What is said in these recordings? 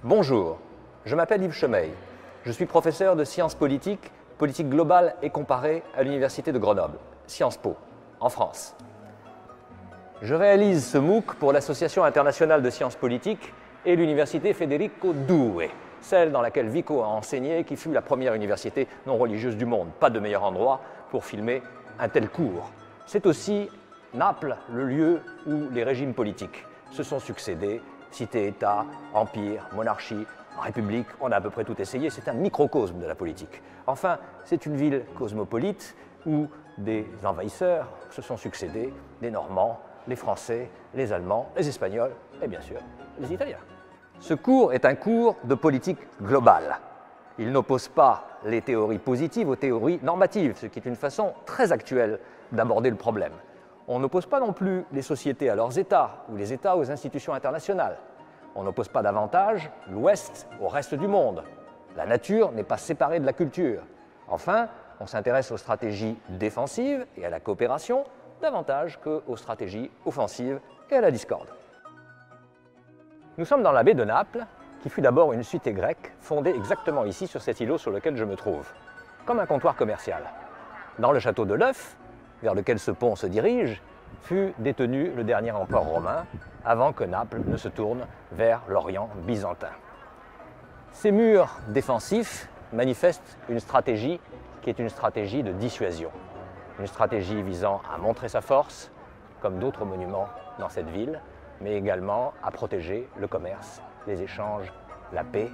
Bonjour, je m'appelle Yves Chemeille. Je suis professeur de sciences politiques, politique globale et comparée à l'Université de Grenoble, Sciences Po, en France. Je réalise ce MOOC pour l'Association internationale de sciences politiques et l'Université Federico II, celle dans laquelle Vico a enseigné, qui fut la première université non religieuse du monde. Pas de meilleur endroit pour filmer un tel cours. C'est aussi Naples, le lieu où les régimes politiques se sont succédés, cité-État, empire, monarchie, république, on a à peu près tout essayé, c'est un microcosme de la politique. Enfin, c'est une ville cosmopolite où des envahisseurs se sont succédés, des Normands, les Français, les Allemands, les Espagnols et bien sûr les Italiens. Ce cours est un cours de politique globale. Il n'oppose pas les théories positives aux théories normatives, ce qui est une façon très actuelle d'aborder le problème. On n'oppose pas non plus les sociétés à leurs États ou les États aux institutions internationales. On n'oppose pas davantage l'Ouest au reste du monde. La nature n'est pas séparée de la culture. Enfin, on s'intéresse aux stratégies défensives et à la coopération davantage qu'aux stratégies offensives et à la discorde. Nous sommes dans la baie de Naples, qui fut d'abord une cité grecque fondée exactement ici sur cet îlot sur lequel je me trouve, comme un comptoir commercial. Dans le château de l'Œuf, vers lequel ce pont se dirige, fut détenu le dernier empereur romain avant que Naples ne se tourne vers l'Orient byzantin. Ces murs défensifs manifestent une stratégie qui est une stratégie de dissuasion, une stratégie visant à montrer sa force, comme d'autres monuments dans cette ville, mais également à protéger le commerce, les échanges, la paix,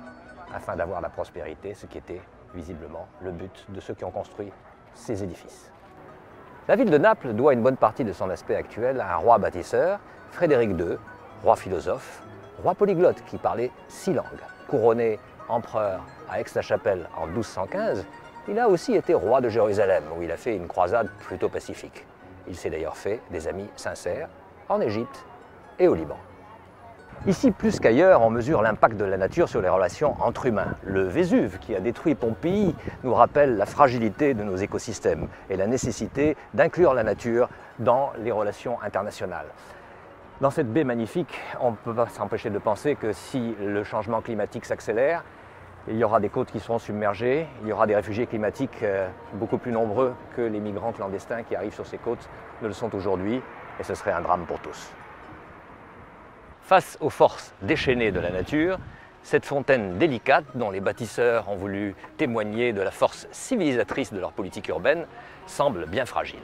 afin d'avoir la prospérité, ce qui était visiblement le but de ceux qui ont construit ces édifices. La ville de Naples doit une bonne partie de son aspect actuel à un roi bâtisseur, Frédéric II, roi philosophe, roi polyglotte qui parlait 6 langues. Couronné empereur à Aix-la-Chapelle en 1215, il a aussi été roi de Jérusalem, où il a fait une croisade plutôt pacifique. Il s'est d'ailleurs fait des amis sincères en Égypte et au Liban. Ici, plus qu'ailleurs, on mesure l'impact de la nature sur les relations entre humains. Le Vésuve, qui a détruit Pompéi, nous rappelle la fragilité de nos écosystèmes et la nécessité d'inclure la nature dans les relations internationales. Dans cette baie magnifique, on ne peut pas s'empêcher de penser que si le changement climatique s'accélère, il y aura des côtes qui seront submergées, il y aura des réfugiés climatiques beaucoup plus nombreux que les migrants clandestins qui arrivent sur ces côtes ne le sont aujourd'hui, et ce serait un drame pour tous. Face aux forces déchaînées de la nature, cette fontaine délicate, dont les bâtisseurs ont voulu témoigner de la force civilisatrice de leur politique urbaine, semble bien fragile.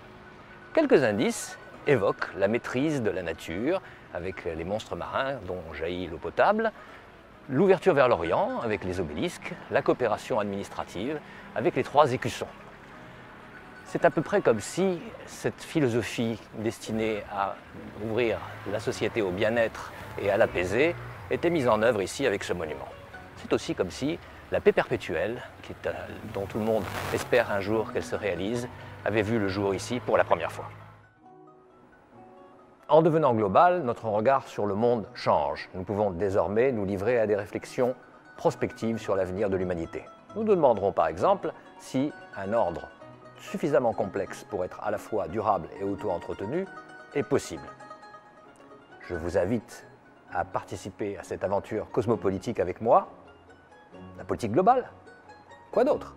Quelques indices évoquent la maîtrise de la nature, avec les monstres marins dont jaillit l'eau potable, l'ouverture vers l'Orient avec les obélisques, la coopération administrative avec les 3 écussons. C'est à peu près comme si cette philosophie destinée à ouvrir la société au bien-être et à l'apaiser était mise en œuvre ici avec ce monument. C'est aussi comme si la paix perpétuelle, dont tout le monde espère un jour qu'elle se réalise, avait vu le jour ici pour la première fois. En devenant global, notre regard sur le monde change. Nous pouvons désormais nous livrer à des réflexions prospectives sur l'avenir de l'humanité. Nous nous demanderons par exemple si un ordre suffisamment complexe pour être à la fois durable et auto-entretenu est possible. Je vous invite à participer à cette aventure cosmopolitique avec moi. La politique globale, quoi d'autre ?